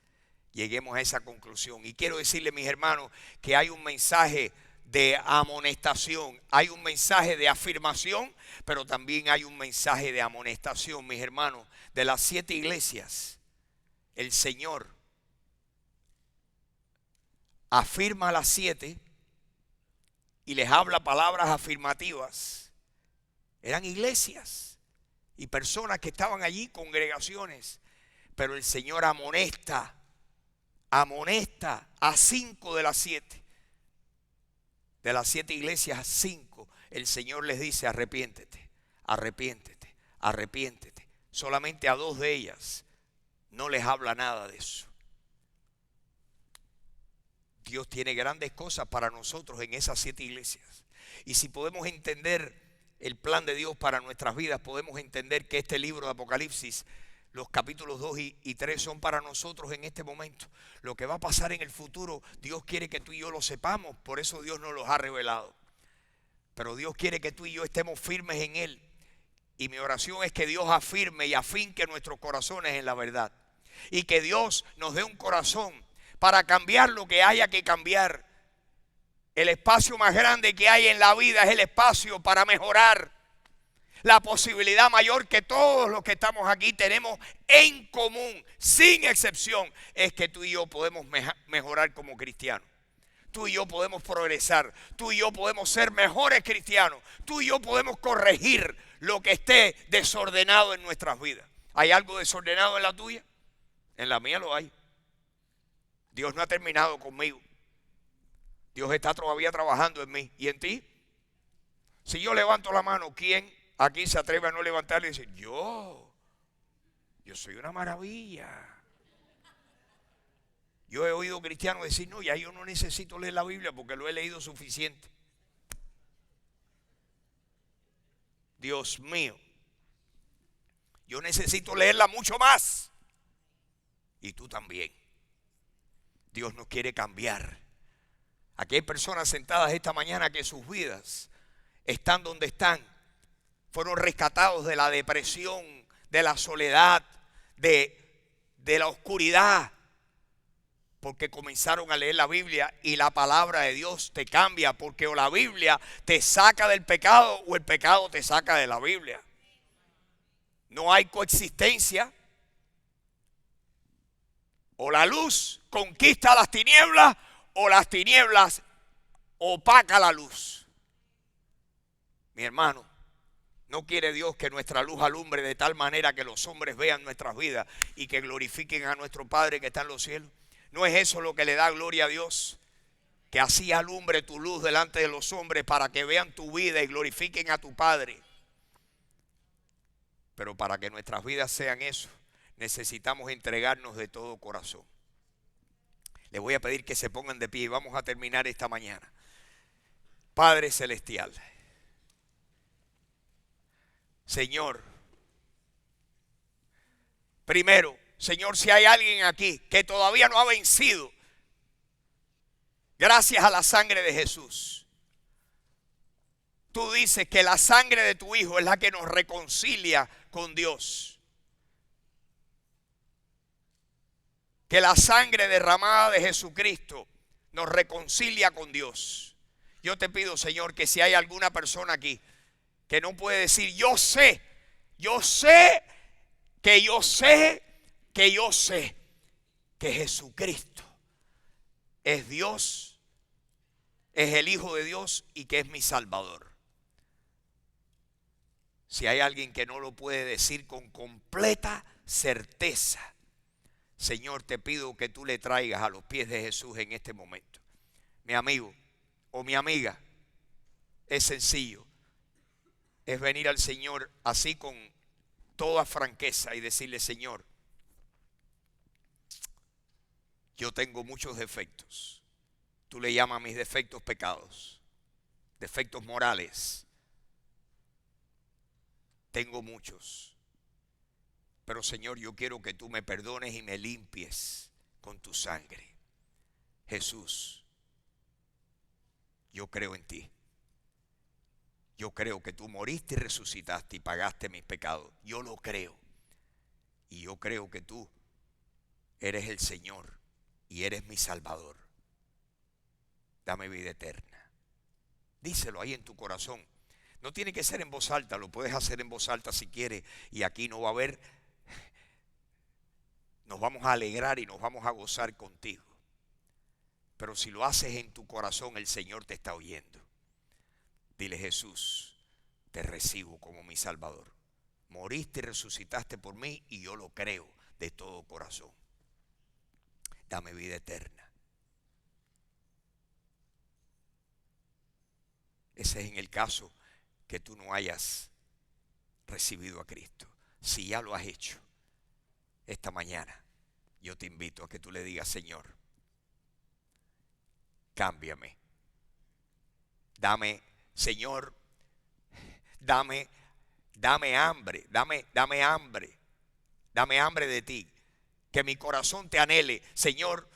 lleguemos a esa conclusión. Y quiero decirle, mis hermanos, que hay un mensaje de amonestación, hay un mensaje de afirmación, pero también hay un mensaje de amonestación, mis hermanos. De las 7 iglesias, el Señor afirma a las 7 y les habla palabras afirmativas. Eran iglesias y personas que estaban allí, congregaciones, pero el Señor amonesta a 5 de las 7. De las 7 iglesias, a 5, el Señor les dice: arrepiéntete, arrepiéntete, arrepiéntete. Solamente a 2 de ellas no les habla nada de eso. Dios tiene grandes cosas para nosotros en esas 7 iglesias. Y si podemos entender el plan de Dios para nuestras vidas, podemos entender que este libro de Apocalipsis, los capítulos 2 y 3 son para nosotros en este momento. Lo que va a pasar en el futuro, Dios quiere que tú y yo lo sepamos, por eso Dios nos los ha revelado. Pero Dios quiere que tú y yo estemos firmes en Él. Y mi oración es que Dios afirme y afinque nuestros corazones en la verdad. Y que Dios nos dé un corazón para cambiar lo que haya que cambiar. El espacio más grande que hay en la vida es el espacio para mejorar. La posibilidad mayor que todos los que estamos aquí tenemos en común, sin excepción, es que tú y yo podemos mejorar como cristianos. Tú y yo podemos progresar. Tú y yo podemos ser mejores cristianos. Tú y yo podemos corregir lo que esté desordenado en nuestras vidas. ¿Hay algo desordenado en la tuya? En la mía lo hay. Dios no ha terminado conmigo. Dios está todavía trabajando en mí. ¿Y en ti? Si yo levanto la mano, ¿quién aquí se atreve a no levantarle y decir, yo soy una maravilla? Yo he oído cristianos decir, no, ya yo no necesito leer la Biblia porque lo he leído suficiente. Dios mío, yo necesito leerla mucho más. Y tú también. Dios nos quiere cambiar. Aquí hay personas sentadas esta mañana que sus vidas están donde están. Fueron rescatados de la depresión, de la soledad, de la oscuridad. Porque comenzaron a leer la Biblia y la palabra de Dios te cambia. Porque o la Biblia te saca del pecado o el pecado te saca de la Biblia. No hay coexistencia. O la luz conquista las tinieblas o las tinieblas opaca la luz. Mi hermano, no quiere Dios que nuestra luz alumbre de tal manera que los hombres vean nuestras vidas y que glorifiquen a nuestro Padre que está en los cielos. ¿No es eso lo que le da gloria a Dios? Que así alumbre tu luz delante de los hombres para que vean tu vida y glorifiquen a tu Padre. Pero para que nuestras vidas sean eso, necesitamos entregarnos de todo corazón. Les voy a pedir que se pongan de pie y vamos a terminar esta mañana. Padre Celestial, Señor, primero, Señor, si hay alguien aquí que todavía no ha vencido, gracias a la sangre de Jesús. Tú dices que la sangre de tu Hijo es la que nos reconcilia con Dios. Que la sangre derramada de Jesucristo nos reconcilia con Dios. Yo te pido, Señor, que si hay alguna persona aquí que no puede decir, yo sé que Jesucristo es Dios, es el Hijo de Dios y que es mi Salvador. Si hay alguien que no lo puede decir con completa certeza, Señor, te pido que tú le traigas a los pies de Jesús en este momento. Mi amigo o mi amiga, es sencillo. Es venir al Señor así con toda franqueza y decirle, Señor, yo tengo muchos defectos. Tú le llamas a mis defectos pecados, defectos morales. Tengo muchos. Pero Señor, yo quiero que tú me perdones y me limpies con tu sangre. Jesús, yo creo en ti. Yo creo que tú moriste y resucitaste y pagaste mis pecados. Yo lo creo. Y yo creo que tú eres el Señor y eres mi Salvador. Dame vida eterna. Díselo ahí en tu corazón. No tiene que ser en voz alta, lo puedes hacer en voz alta si quieres. Y aquí no va a haber, nos vamos a alegrar y nos vamos a gozar contigo. Pero si lo haces en tu corazón, el Señor te está oyendo. Dile, Jesús, te recibo como mi Salvador. Moriste y resucitaste por mí y yo lo creo de todo corazón. Dame vida eterna. Ese es en el caso que tú no hayas recibido a Cristo. Si ya lo has hecho, esta mañana yo te invito a que tú le digas, Señor, cámbiame. Dame Dame hambre, dame hambre de ti. Que mi corazón te anhele, Señor,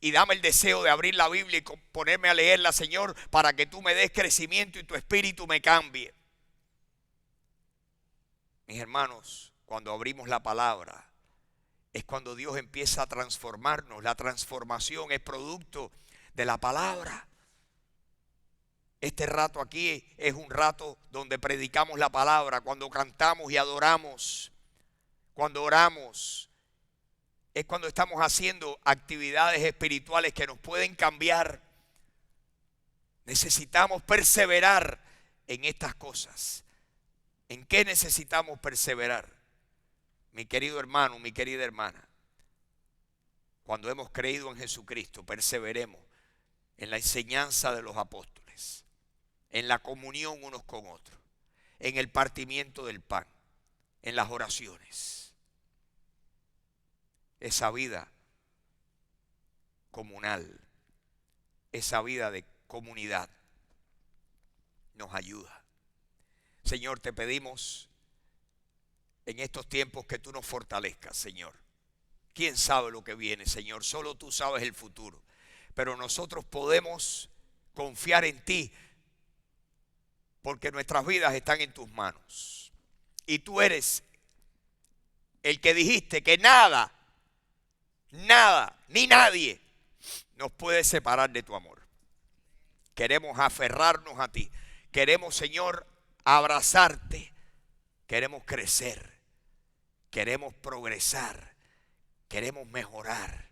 y dame el deseo de abrir la Biblia y ponerme a leerla, Señor, para que tú me des crecimiento y tu espíritu me cambie. Mis hermanos, cuando abrimos la palabra, es cuando Dios empieza a transformarnos. La transformación es producto de la palabra. Este rato aquí es un rato donde predicamos la palabra, cuando cantamos y adoramos, cuando oramos. Es cuando estamos haciendo actividades espirituales que nos pueden cambiar. Necesitamos perseverar en estas cosas. ¿En qué necesitamos perseverar? Mi querido hermano, mi querida hermana, cuando hemos creído en Jesucristo, perseveremos en la enseñanza de los apóstoles, en la comunión unos con otros, en el partimiento del pan, en las oraciones. Esa vida comunal, esa vida de comunidad nos ayuda. Señor, te pedimos en estos tiempos que tú nos fortalezcas, Señor. ¿Quién sabe lo que viene, Señor? Solo tú sabes el futuro. Pero nosotros podemos confiar en ti porque nuestras vidas están en tus manos. Y tú eres el que dijiste que nada, ni nadie nos puede separar de tu amor. Queremos aferrarnos a ti. Queremos, Señor, abrazarte. Queremos crecer. Queremos progresar. Queremos mejorar.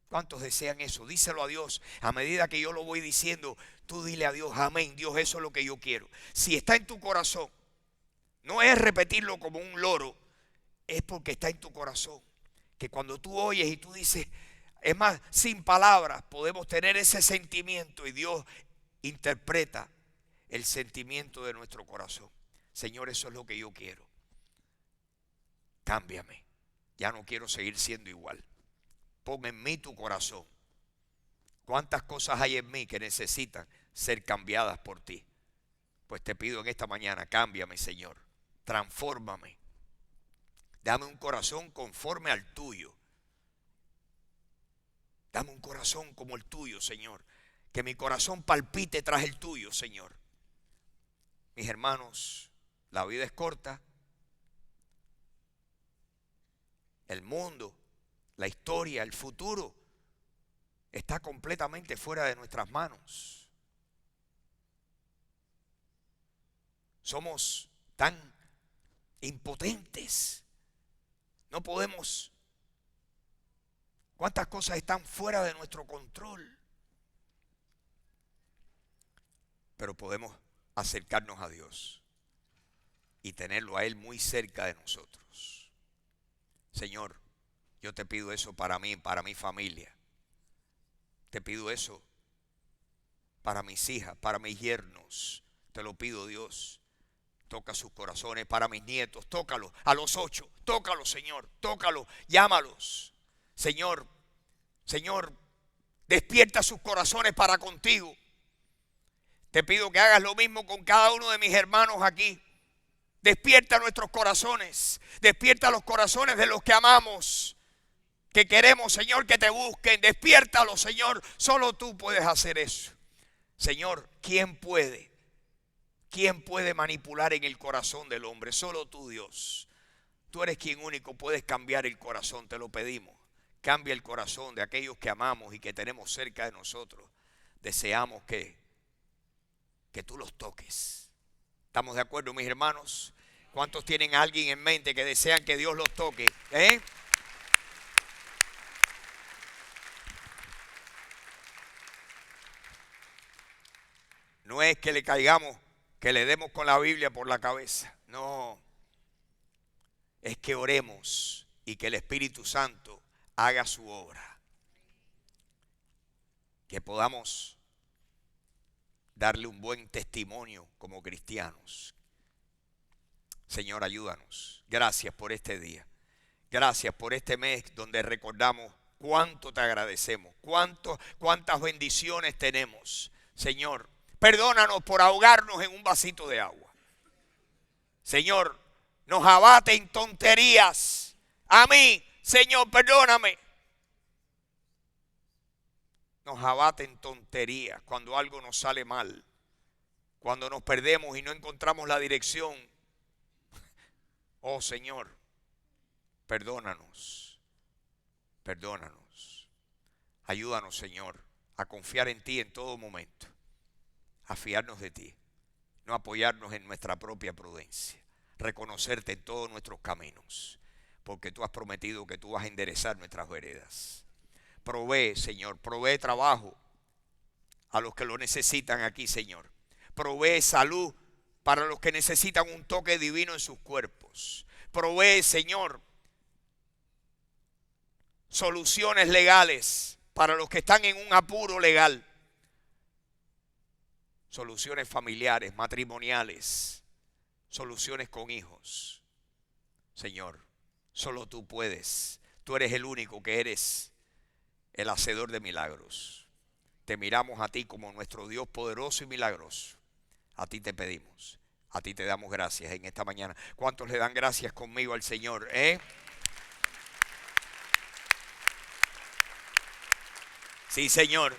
¿Cuántos desean eso? Díselo a Dios. A medida que yo lo voy diciendo, tú dile a Dios, amén, Dios, eso es lo que yo quiero. Si está en tu corazón, no es repetirlo como un loro, es porque está en tu corazón. Que cuando tú oyes y tú dices, es más, sin palabras podemos tener ese sentimiento y Dios interpreta el sentimiento de nuestro corazón. Señor, eso es lo que yo quiero. Cámbiame. Ya no quiero seguir siendo igual. Pon en mí tu corazón. ¿Cuántas cosas hay en mí que necesitan ser cambiadas por ti? Pues te pido en esta mañana, cámbiame, Señor. Transfórmame. Dame un corazón conforme al tuyo. Dame un corazón como el tuyo, Señor. Que mi corazón palpite tras el tuyo, Señor. Mis hermanos, la vida es corta. El mundo, la historia, el futuro está completamente fuera de nuestras manos. Somos tan impotentes. No podemos. ¿Cuántas cosas están fuera de nuestro control? Pero podemos acercarnos a Dios y tenerlo a Él muy cerca de nosotros. Señor, yo te pido eso para mí, para mi familia. Te pido eso para mis hijas, para mis yernos. Te lo pido, Dios. Toca sus corazones para mis nietos. Tócalos a los 8. Tócalos, Señor. Tócalos. Llámalos. Señor, despierta sus corazones para contigo. Te pido que hagas lo mismo con cada uno de mis hermanos aquí. Despierta nuestros corazones. Despierta los corazones de los que amamos. Que queremos, Señor, que te busquen. Despiértalos, Señor. Solo tú puedes hacer eso. Señor, ¿quién puede? ¿Quién puede manipular en el corazón del hombre? Solo tú, Dios. Tú eres quien único puedes cambiar el corazón. Te lo pedimos. Cambia el corazón de aquellos que amamos y que tenemos cerca de nosotros. Deseamos que tú los toques. ¿Estamos de acuerdo, mis hermanos? ¿Cuántos tienen a alguien en mente que desean que Dios los toque? No es que le caigamos, que le demos con la Biblia por la cabeza. No. Es que oremos y que el Espíritu Santo haga su obra. Que podamos darle un buen testimonio como cristianos. Señor, ayúdanos. Gracias por este día. Gracias por este mes donde recordamos cuánto te agradecemos, cuántas bendiciones tenemos. Señor, perdónanos por ahogarnos en un vasito de agua. Señor, nos abaten tonterías. A mí, Señor, perdóname. Nos abaten tonterías cuando algo nos sale mal. Cuando nos perdemos y no encontramos la dirección. Oh Señor, perdónanos. Perdónanos. Ayúdanos, Señor, a confiar en ti en todo momento. A fiarnos de ti. No apoyarnos en nuestra propia prudencia. Reconocerte en todos nuestros caminos. Porque tú has prometido que tú vas a enderezar nuestras veredas. Provee, Señor, provee trabajo a los que lo necesitan aquí, Señor. Provee salud para los que necesitan un toque divino en sus cuerpos. Provee, Señor, soluciones legales para los que están en un apuro legal. Soluciones familiares, matrimoniales, soluciones con hijos. Señor, solo tú puedes. Tú eres el único que eres el hacedor de milagros. Te miramos a ti como nuestro Dios poderoso y milagroso. A ti te pedimos, a ti te damos gracias en esta mañana. ¿Cuántos le dan gracias conmigo al Señor? Sí, Señor.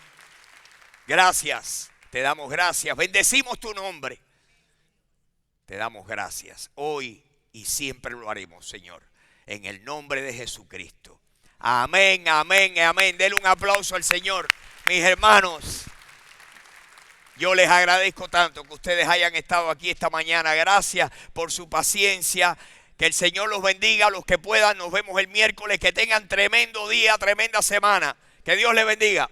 Gracias, te damos gracias. Bendecimos tu nombre. Te damos gracias hoy y siempre lo haremos, Señor. En el nombre de Jesucristo. Amén, amén, amén. Denle un aplauso al Señor, mis hermanos. Yo les agradezco tanto que ustedes hayan estado aquí esta mañana. Gracias por su paciencia. Que el Señor los bendiga. Los que puedan, nos vemos el miércoles. Que tengan tremendo día, tremenda semana. Que Dios les bendiga.